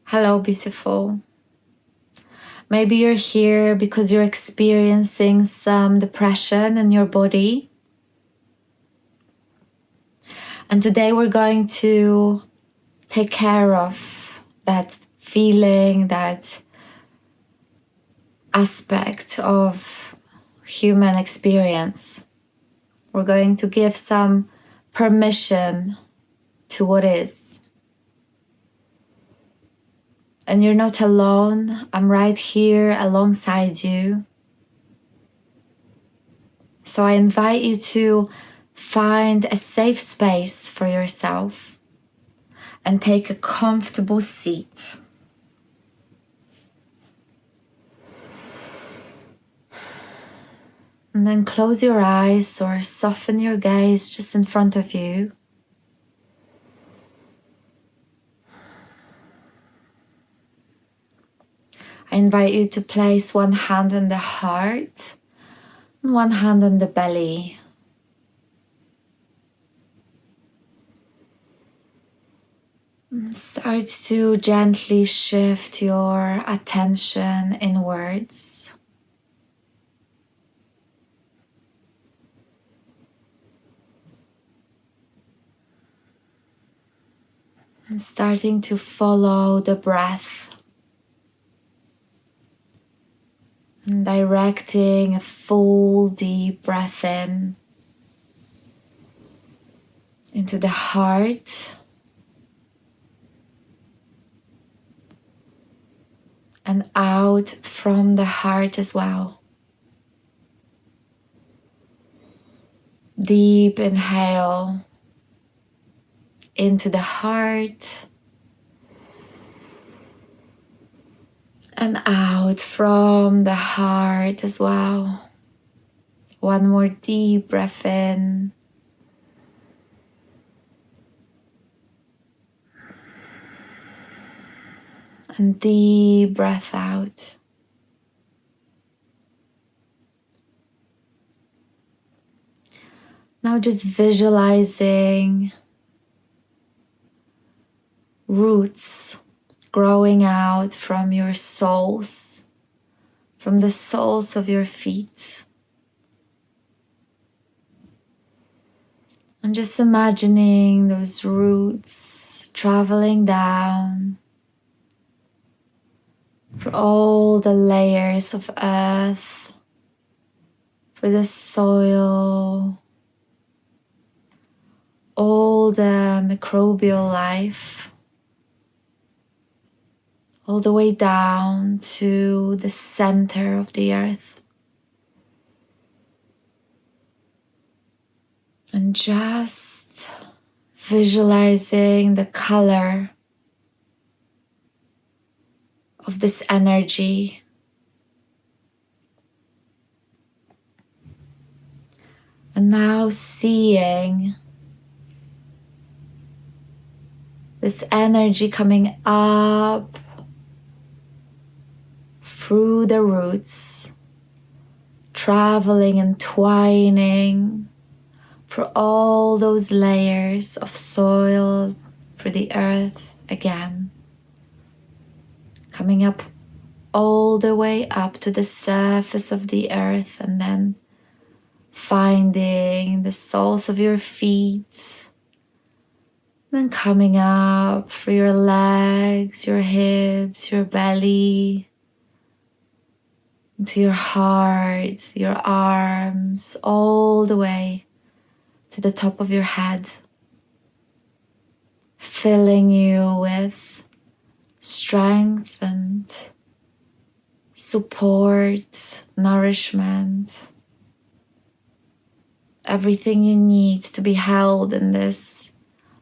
Hello, beautiful. Maybe you're here because you're experiencing some depression in your body. And today we're going to take care of that feeling, that aspect of human experience. We're going to give some permission to what is. And you're not alone. I'm right here alongside you. So I invite you to find a safe space for yourself and take a comfortable seat. And then close your eyes or soften your gaze just in front of you. I invite you to place one hand on the heart and one hand on the belly. And start to gently shift your attention inwards. And starting to follow the breath. And directing a full deep breath in into the heart and out from the heart as well. Deep inhale into the heart and out from the heart as well. One more deep breath in. And deep breath out. Now just visualizing roots growing out from your soles, from the soles of your feet. And just imagining those roots traveling down for all the layers of earth, for the soil, all the microbial life, all the way down to the center of the earth. And just visualizing the color of this energy. And now seeing this energy coming up through the roots, traveling and twining for all those layers of soil, for the earth again. Coming up all the way up to the surface of the earth and then finding the soles of your feet. Then coming up for your legs, your hips, your belly, into your heart, your arms, all the way to the top of your head, filling you with strength and support, nourishment, everything you need to be held in this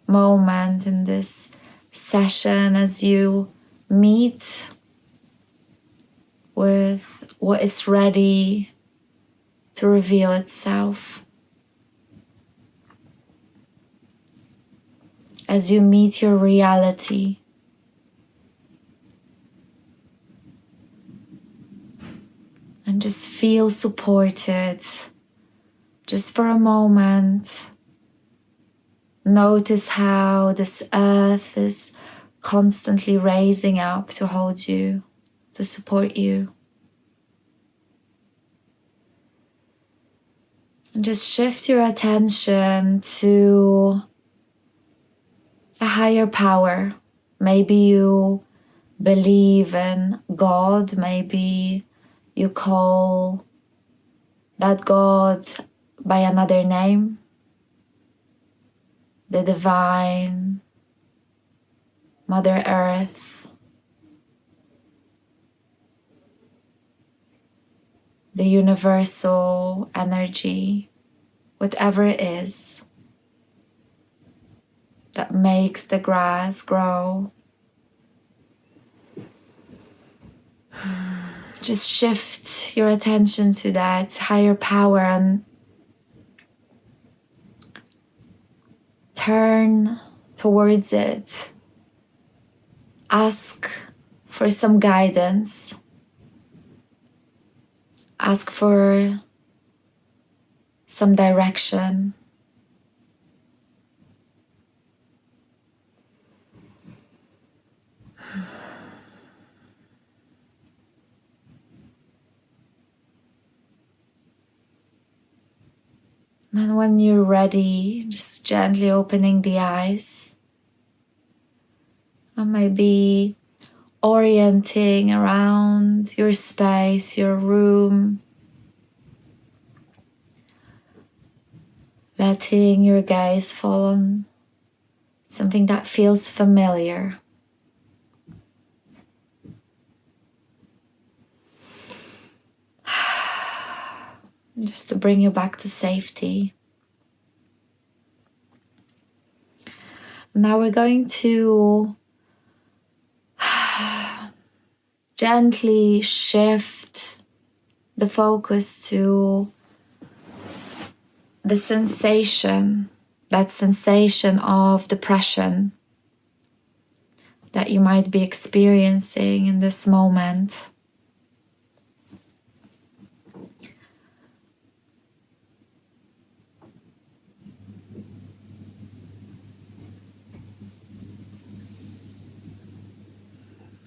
moment, in this session, as you meet with what is ready to reveal itself. As you meet your reality. And just feel supported. Just for a moment, notice how this earth is constantly raising up to hold you, to support you. And just shift your attention to a higher power. Maybe you believe in God, maybe you call that God by another name, the divine, Mother Earth, the universal energy, whatever it is that makes the grass grow. Just shift your attention to that higher power and turn towards it. Ask for some guidance. Ask for some direction. And when you're ready, just gently opening the eyes. And maybe orienting around your space, your room. Letting your gaze fall on something that feels familiar. Just to bring you back to safety. Now we're going to gently shift the focus to the sensation, that sensation of depression that you might be experiencing in this moment.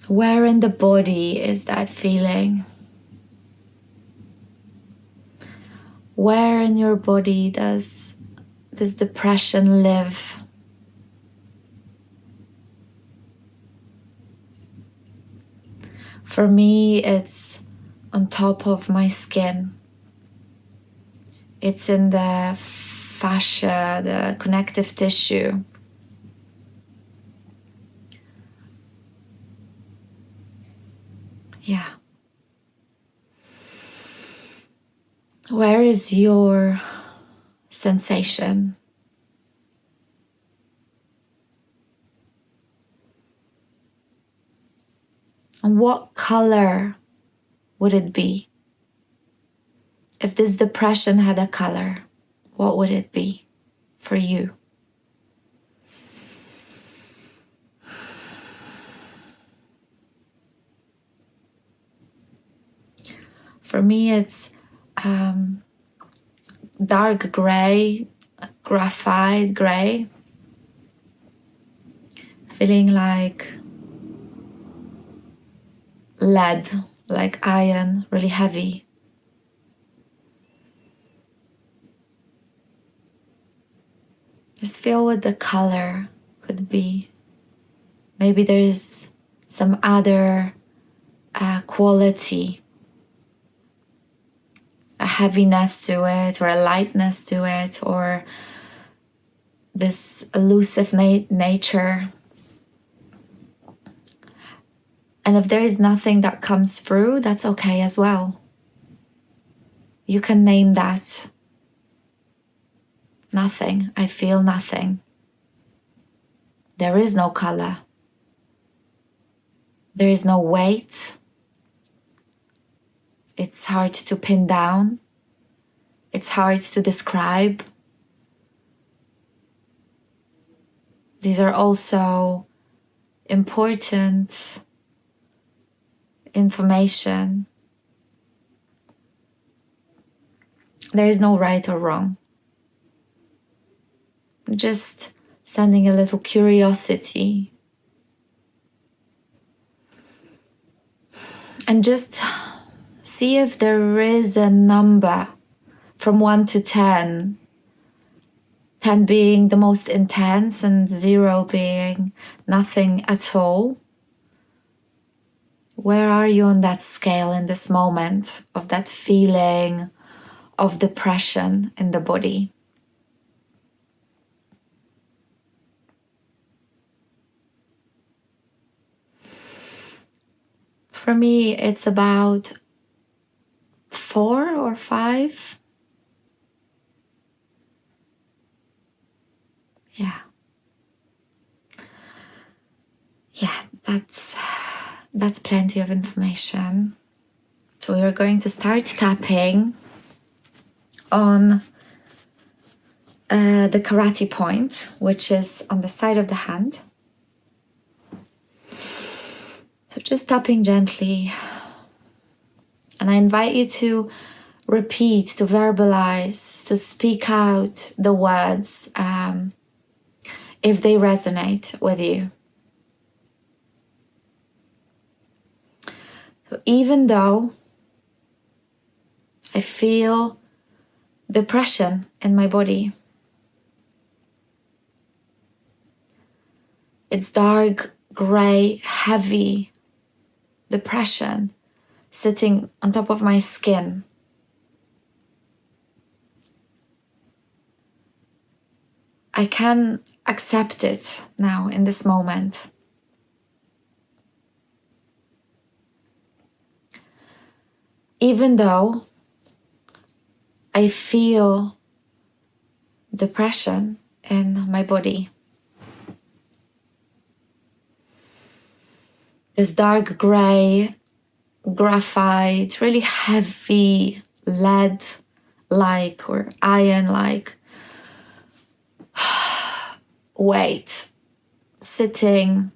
Where in the body is that feeling? Where in your body does this depression live? For me, it's on top of my skin. It's in the fascia, the connective tissue. Yeah. Where is your sensation? And what color would it be? If this depression had a color, what would it be for you? For me, it's dark gray, graphite gray, feeling like lead, like iron, really heavy. Just feel what the color could be. Maybe there's some other quality, a heaviness to it, or a lightness to it, or this elusive nature. And if there is nothing that comes through, that's okay as well. You can name that. Nothing. I feel nothing. There is no color. There is no weight. It's hard to pin down. It's hard to describe. These are also important information. There is no right or wrong. Just sending a little curiosity And just see if there is a number from 1 to 10. 10 being the most intense and 0 being nothing at all. Where are you on that scale in this moment of that feeling of depression in the body? For me, it's about 4 or 5. Yeah, that's plenty of information. So we are going to start tapping on the karate point, which is on the side of the hand. So just tapping gently. And I invite you to repeat, to verbalize, to speak out the words if they resonate with you. So even though I feel depression in my body, it's dark, gray, heavy depression sitting on top of my skin. I can accept it now in this moment. Even though I feel depression in my body, this dark gray, graphite, really heavy lead-like or iron-like weight sitting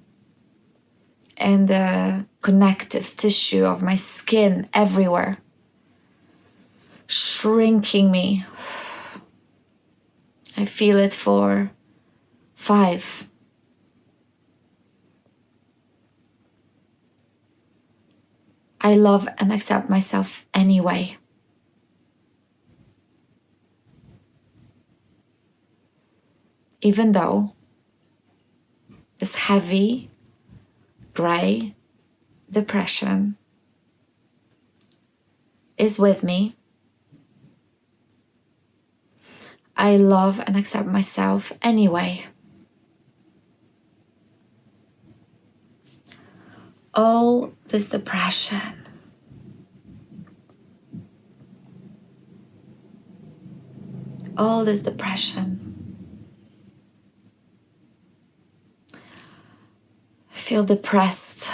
in the connective tissue of my skin everywhere, shrinking me. I feel it for 5. I love and accept myself anyway. Even though this heavy, gray depression is with me, I love and accept myself anyway. All this depression, all this depression, I feel depressed.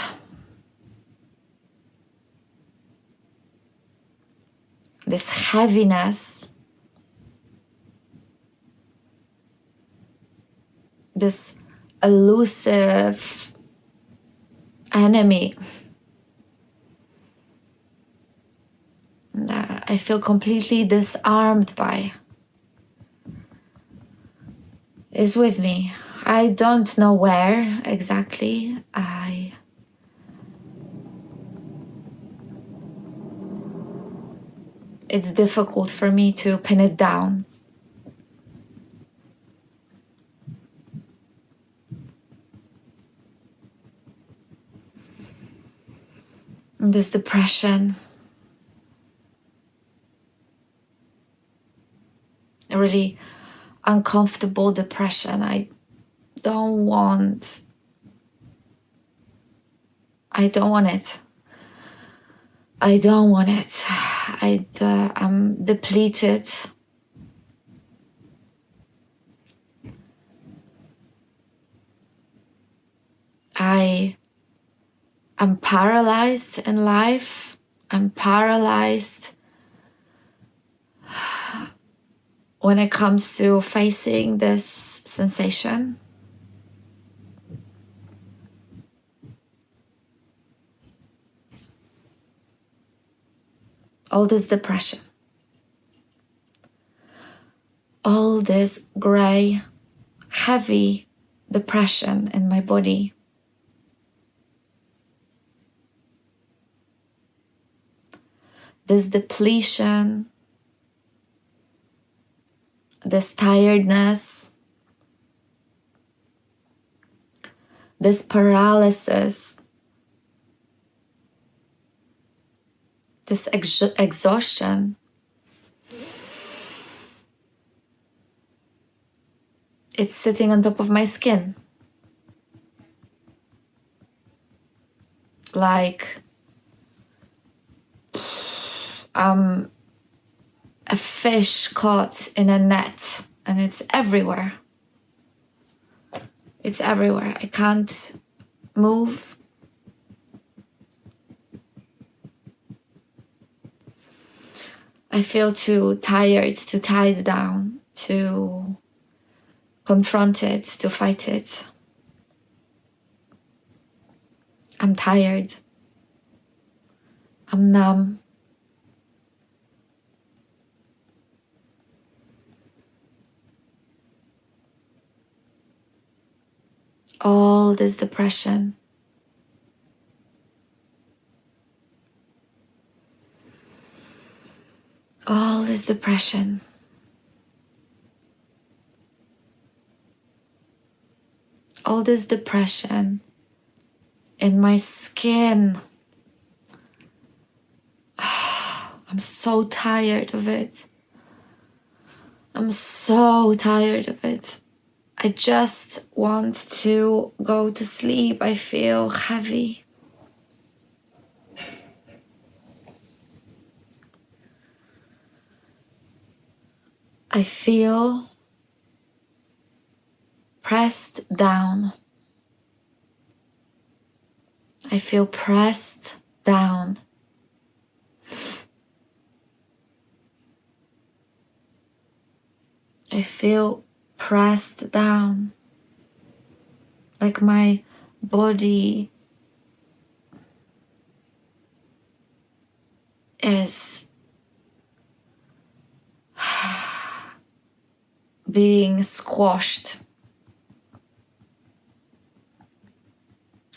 This heaviness, this elusive enemy that I feel completely disarmed by is with me. I don't know where exactly. It's difficult for me to pin it down. This depression, a really uncomfortable depression. I don't want it. I don't want it. I'm depleted. I am paralyzed in life. I'm paralyzed when it comes to facing this sensation. All this depression, all this gray, heavy depression in my body this depletion, this tiredness, this paralysis, this exhaustion. It's sitting on top of my skin. Like I'm a fish caught in a net, and it's everywhere. It's everywhere. I can't move. I feel too tired to tie it down, to confront it, to fight it. I'm tired. I'm numb. All this depression. All this depression. All this depression in my skin. I'm so tired of it. I'm so tired of it. I just want to go to sleep. I feel heavy. I feel pressed down. I feel pressed down. I feel pressed down. Like my body is being squashed.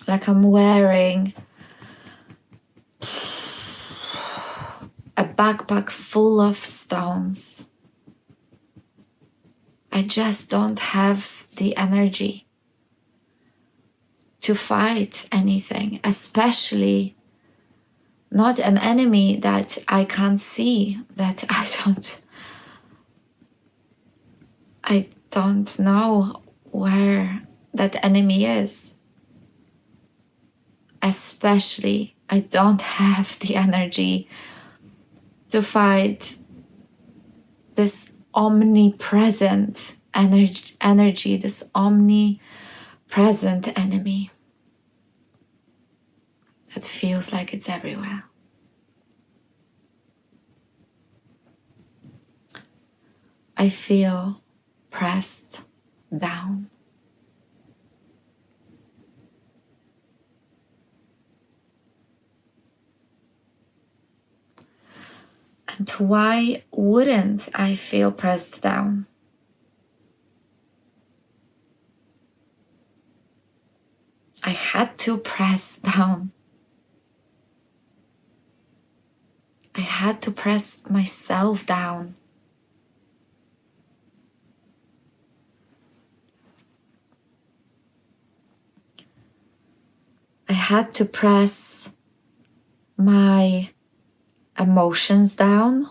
Like I'm wearing a backpack full of stones. I just don't have the energy to fight anything, especially not an enemy that I can't see, that I don't know where that enemy is. Especially, I don't have the energy to fight this omnipresent energy, this omnipresent enemy that feels like it's everywhere. I feel pressed down. And why wouldn't I feel pressed down? I had to press down. I had to press myself down. I had to press my emotions down.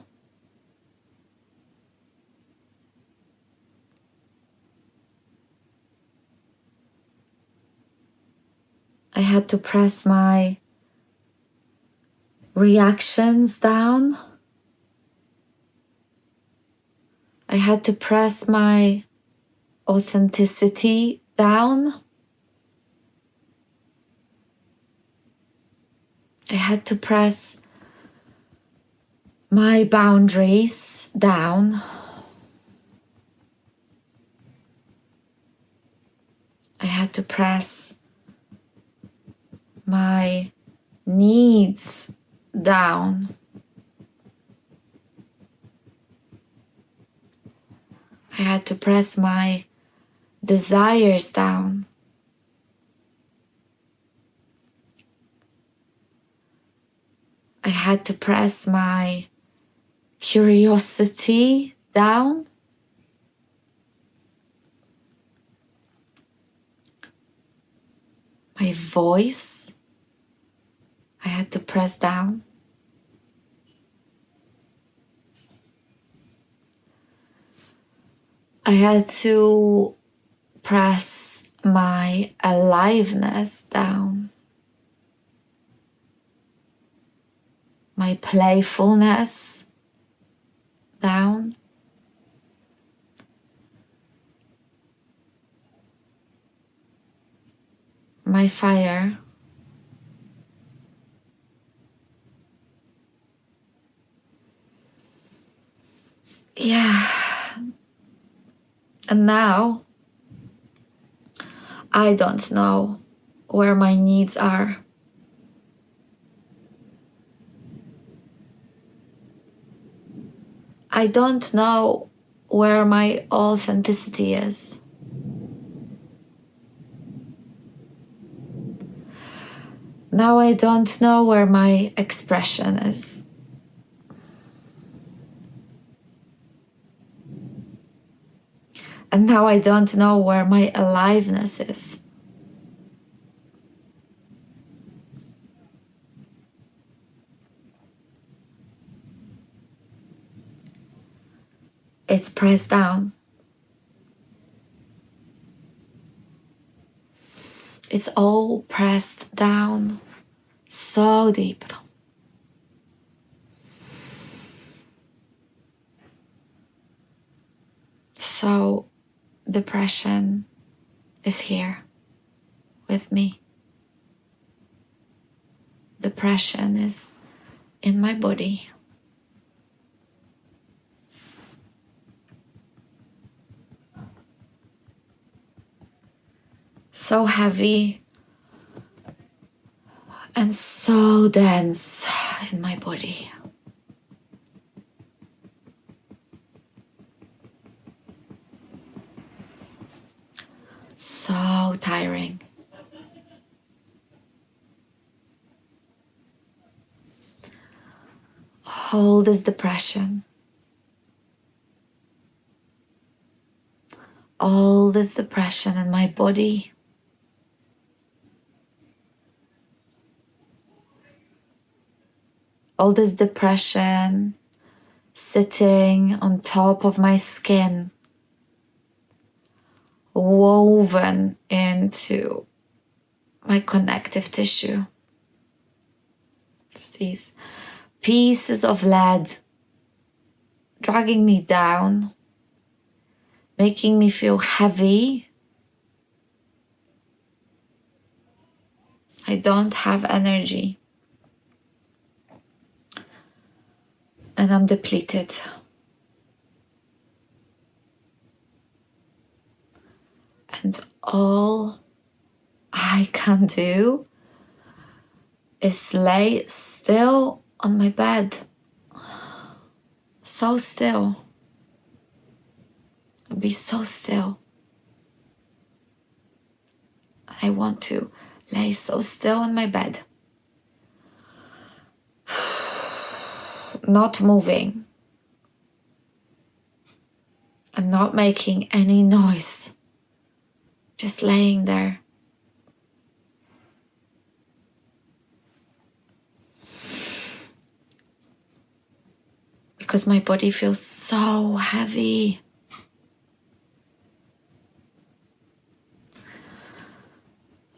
I had to press my reactions down. I had to press my authenticity down. I had to press my boundaries down. I had to press my needs down. I had to press my desires down. I had to press my curiosity down. My voice, I had to press down. I had to press my aliveness down. My playfulness down. My fire. Yeah. And now I don't know where my needs are. I don't know where my authenticity is. Now I don't know where my expression is. And now I don't know where my aliveness is. It's pressed down. It's all pressed down so deep. So depression is here with me. Depression is in my body. So heavy and so dense in my body. So tiring. All this depression. All this depression in my body. All this depression sitting on top of my skin, woven into my connective tissue. It's these pieces of lead dragging me down, making me feel heavy. I don't have energy. And I'm depleted. And all I can do is lay still on my bed. So still. Be so still. I want to lay so still on my bed. Not moving. And not making any noise. Just laying there. Because my body feels so heavy.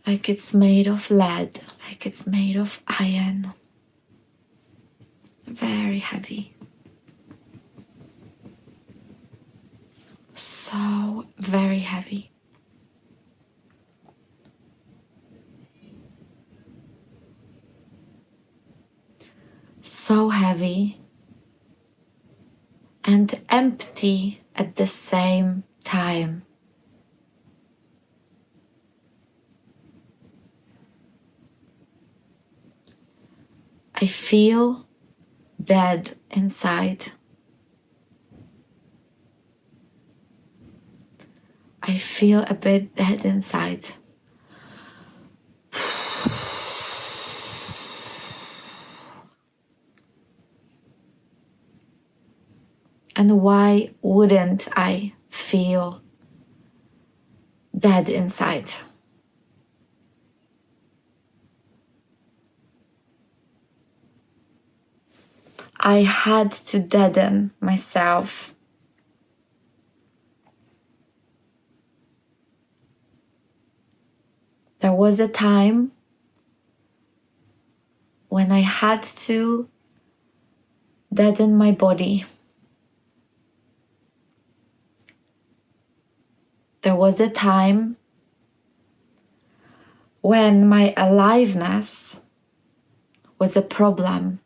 Like it's made of lead, like it's made of iron. Very heavy. So very heavy. So heavy and empty at the same time. I feel dead inside. I feel a bit dead inside. And why wouldn't I feel dead inside? I had to deaden myself. There was a time when I had to deaden my body. There was a time when my aliveness was a problem.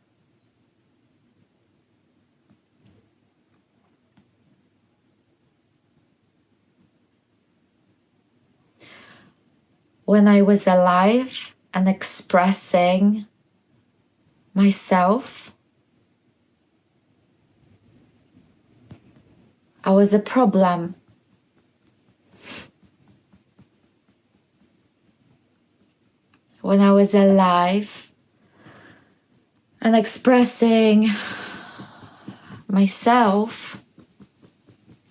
When I was alive and expressing myself, I was a problem. When I was alive and expressing myself,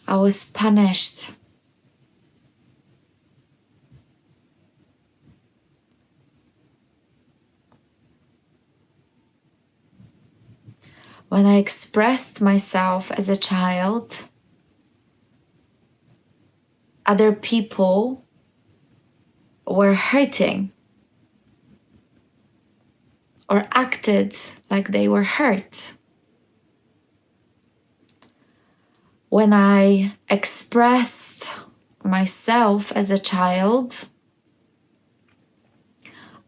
I was punished. When I expressed myself as a child, other people were hurting or acted like they were hurt. When I expressed myself as a child,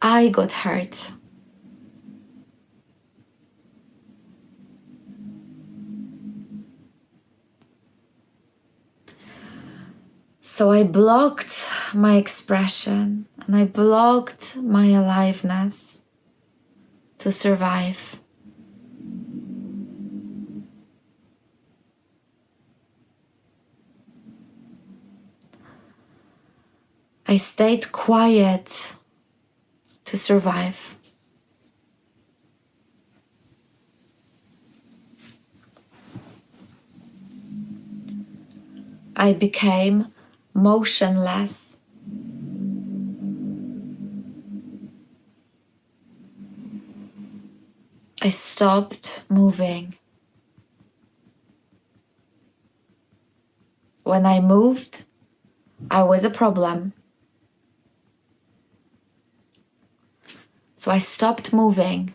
I got hurt. So I blocked my expression and I blocked my aliveness to survive. I stayed quiet to survive. I became motionless. I stopped moving. When I moved, I was a problem. So I stopped moving.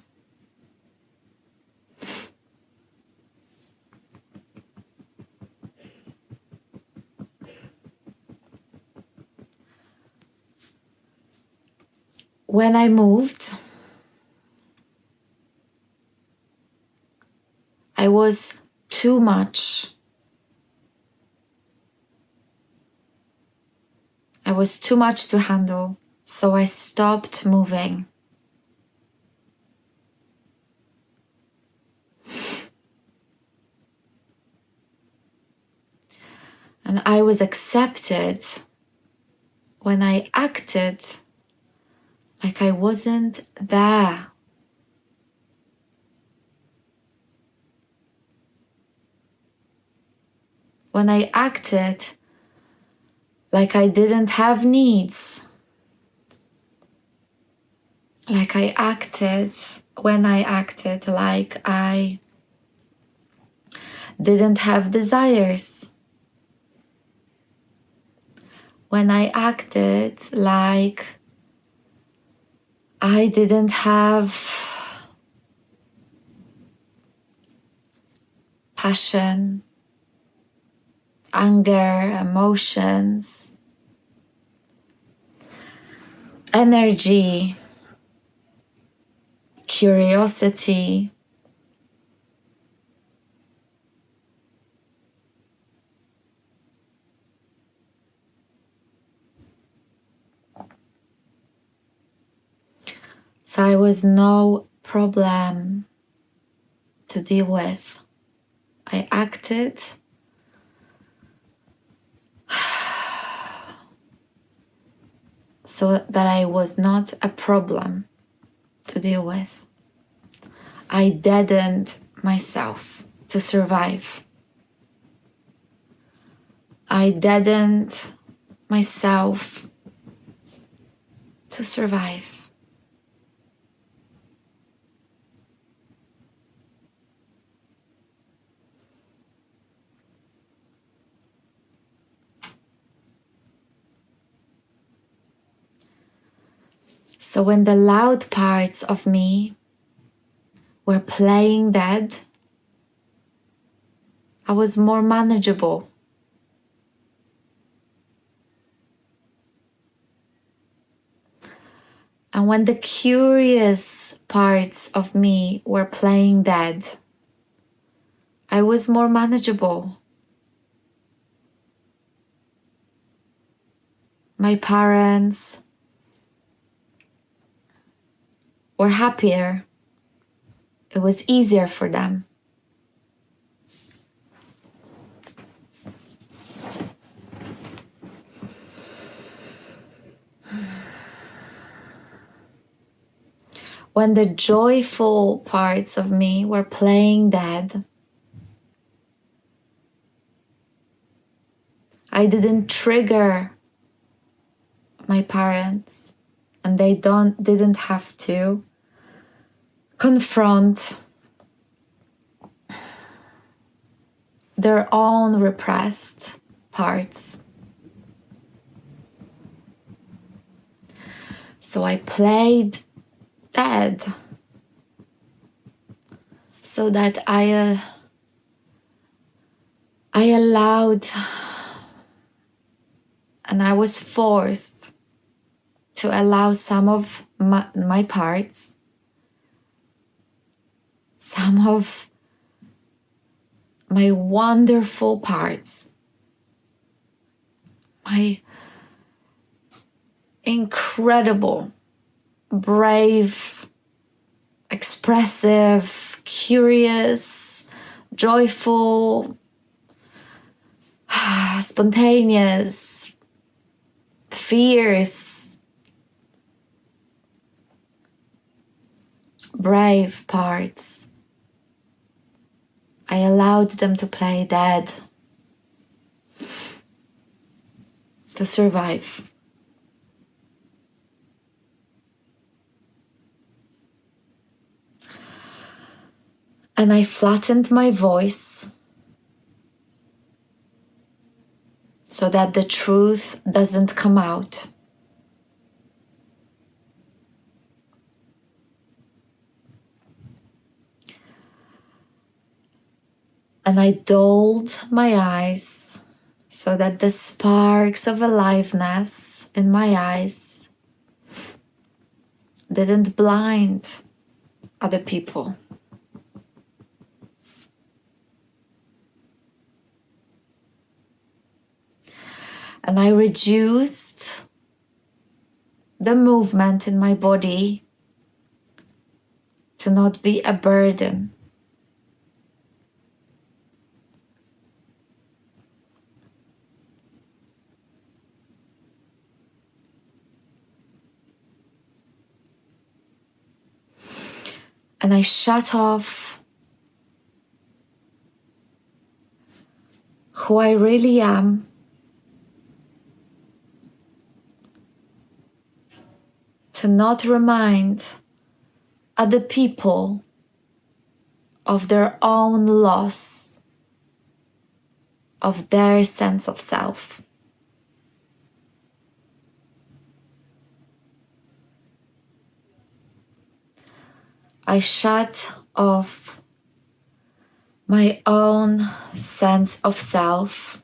When I moved, I was too much. I was too much to handle, so I stopped moving. And I was accepted when I acted like I wasn't there. When I acted like I didn't have needs. Like I acted when I acted like I didn't have desires. When I acted like I didn't have passion, anger, emotions, energy, curiosity. So I was no problem to deal with. I acted so that I was not a problem to deal with. I deadened myself to survive. I deadened myself to survive. So when the loud parts of me were playing dead, I was more manageable. And when the curious parts of me were playing dead, I was more manageable. My parents were happier. It was easier for them. When the joyful parts of me were playing dead, I didn't trigger my parents, and they didn't have to confront their own repressed parts. So I played dead so that I allowed, and I was forced to allow some of my parts, some of my wonderful parts, my incredible, brave, expressive, curious, joyful, spontaneous, fierce, brave parts. I allowed them to play dead, to survive. And I flattened my voice so that the truth doesn't come out. And I dulled my eyes so that the sparks of aliveness in my eyes didn't blind other people. And I reduced the movement in my body to not be a burden. And I shut off who I really am to not remind other people of their own loss of their sense of self. I shut off my own sense of self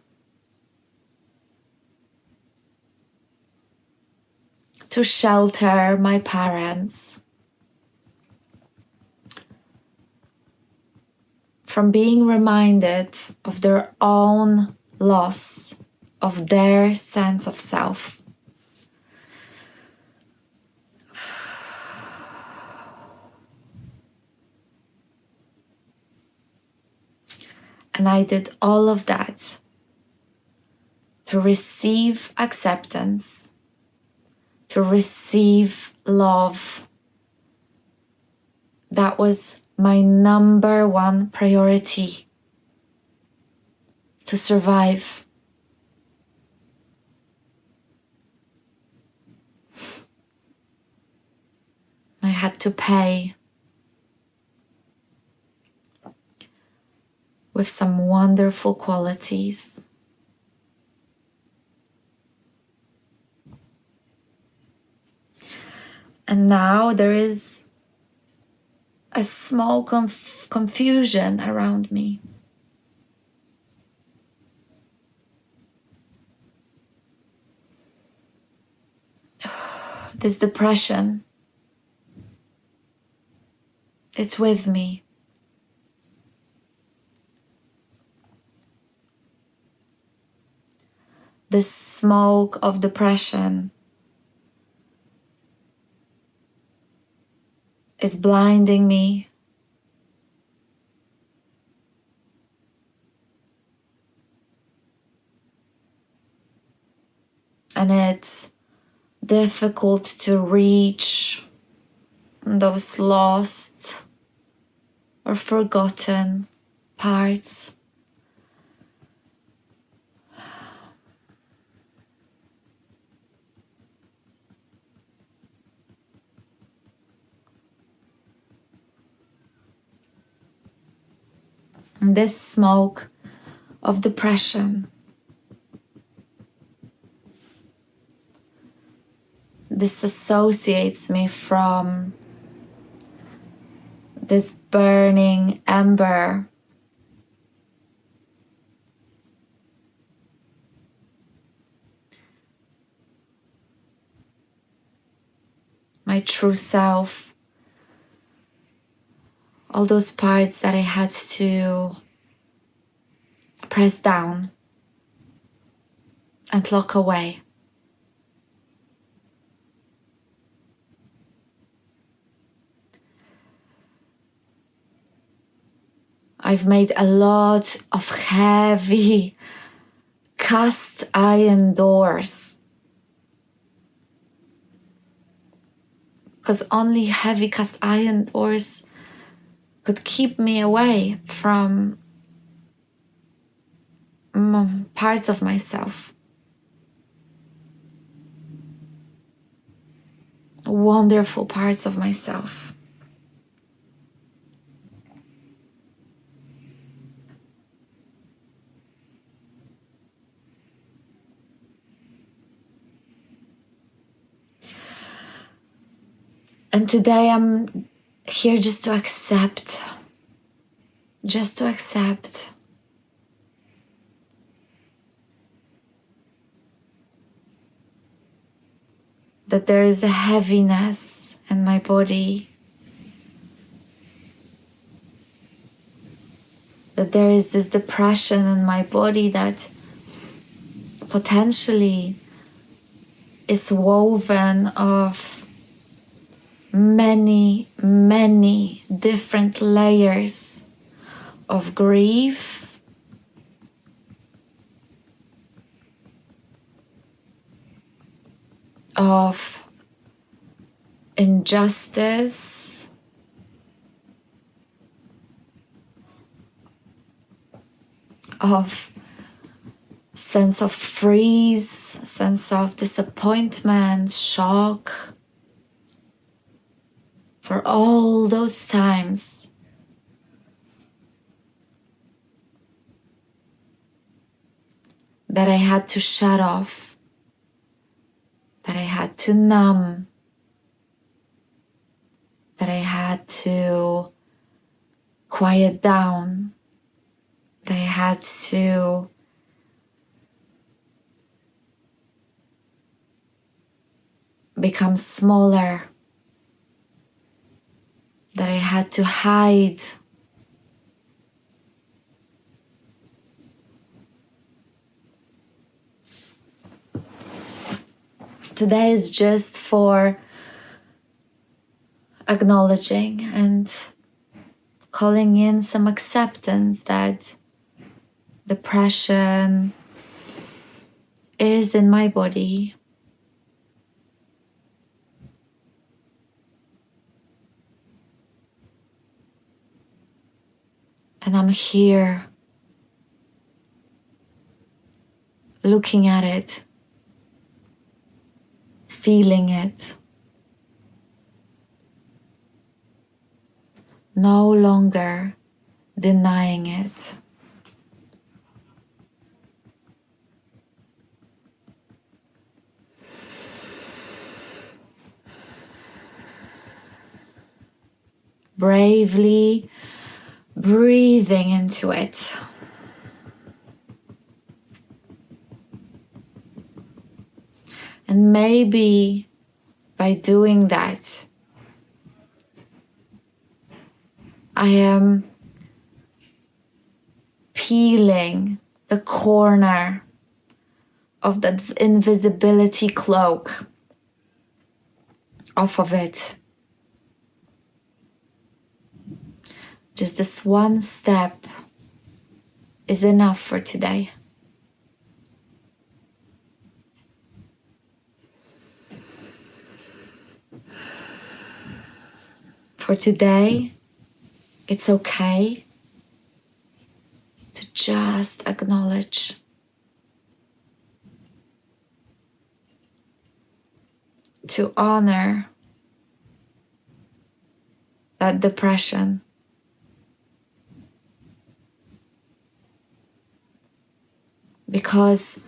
to shelter my parents from being reminded of their own loss of their sense of self. And I did all of that to receive acceptance, to receive love. That was my number one priority, to survive. I had to pay with some wonderful qualities. And now there is a small confusion around me. This depression, it's with me. This smoke of depression is blinding me. And it's difficult to reach those lost or forgotten parts. And this smoke of depression, disassociates me from this burning ember my true self, all those parts that I had to press down and lock away. I've made a lot of heavy cast iron doors, because only heavy cast iron doors could keep me away from parts of myself. Wonderful parts of myself. And today I'm here just to accept that there is a heaviness in my body, that there is this depression in my body that potentially is woven of many, many different layers of grief, of injustice, of sense of freeze, sense of disappointment, shock. For all those times that I had to shut off, that I had to numb, that I had to quiet down, that I had to become smaller, that I had to hide. Today is just for acknowledging and calling in some acceptance that depression is in my body. And I'm here looking at it, feeling it, no longer denying it. Bravely breathing into it. And maybe by doing that, I am peeling the corner of that invisibility cloak off of it. Just this one step is enough for today. For today, it's okay to just acknowledge. To honor that depression. Because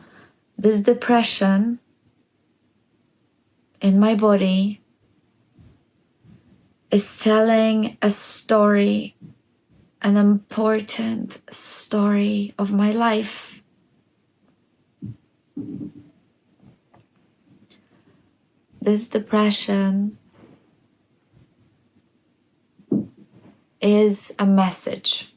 this depression in my body is telling a story, an important story of my life. This depression is a message.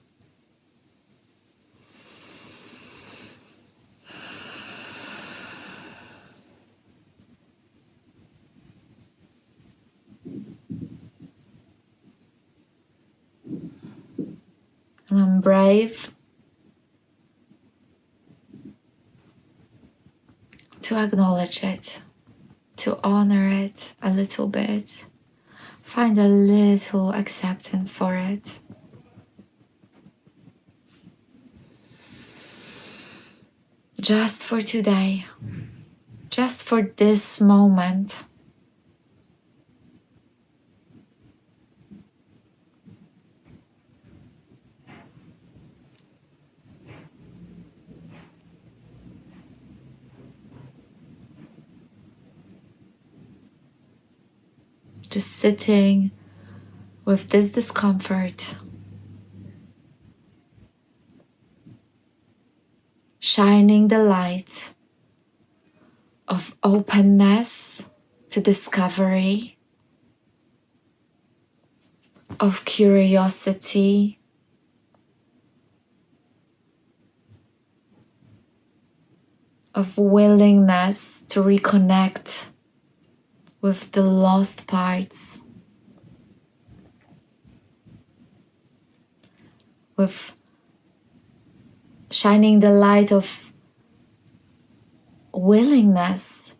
And I'm brave to acknowledge it, to honor it a little bit, find a little acceptance for it. Just for today, just for this moment. Just sitting with this discomfort, shining the light of openness to discovery, of curiosity, of willingness to reconnect with the lost parts, with shining the light of willingness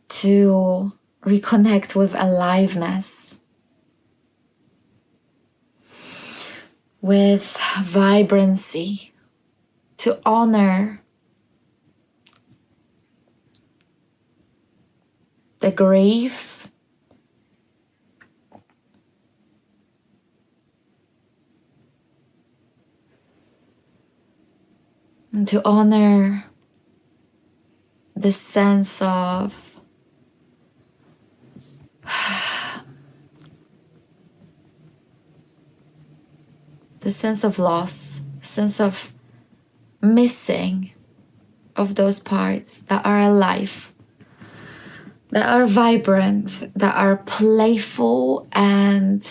to reconnect with aliveness, with vibrancy, to honor the grief, and to honor the sense of loss, sense of missing of those parts that are alive, that are vibrant, that are playful and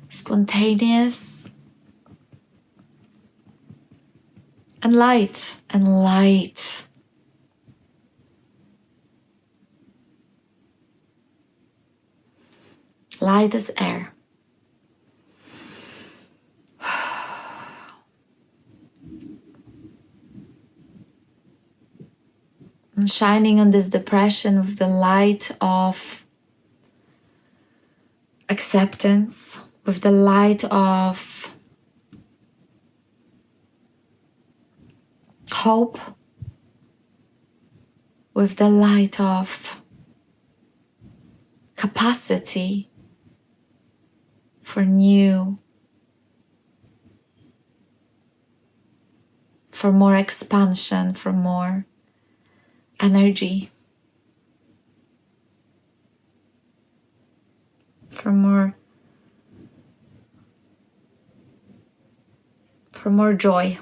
spontaneous and light light as air. And shining on this depression with the light of acceptance, with the light of hope, with the light of capacity for new for more expansion, for more energy, for more joy.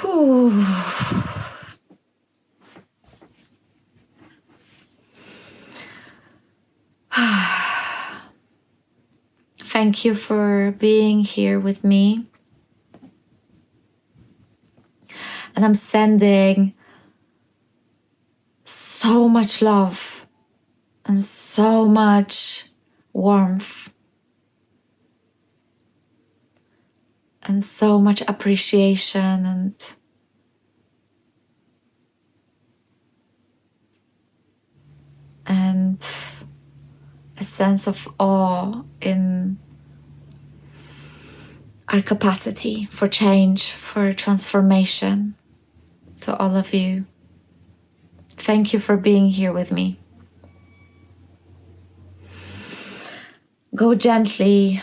Whew. Thank you for being here with me. And I'm sending so much love and so much warmth and so much appreciation and a sense of awe in our capacity for change, for transformation. To all of you, thank you for being here with me. Go gently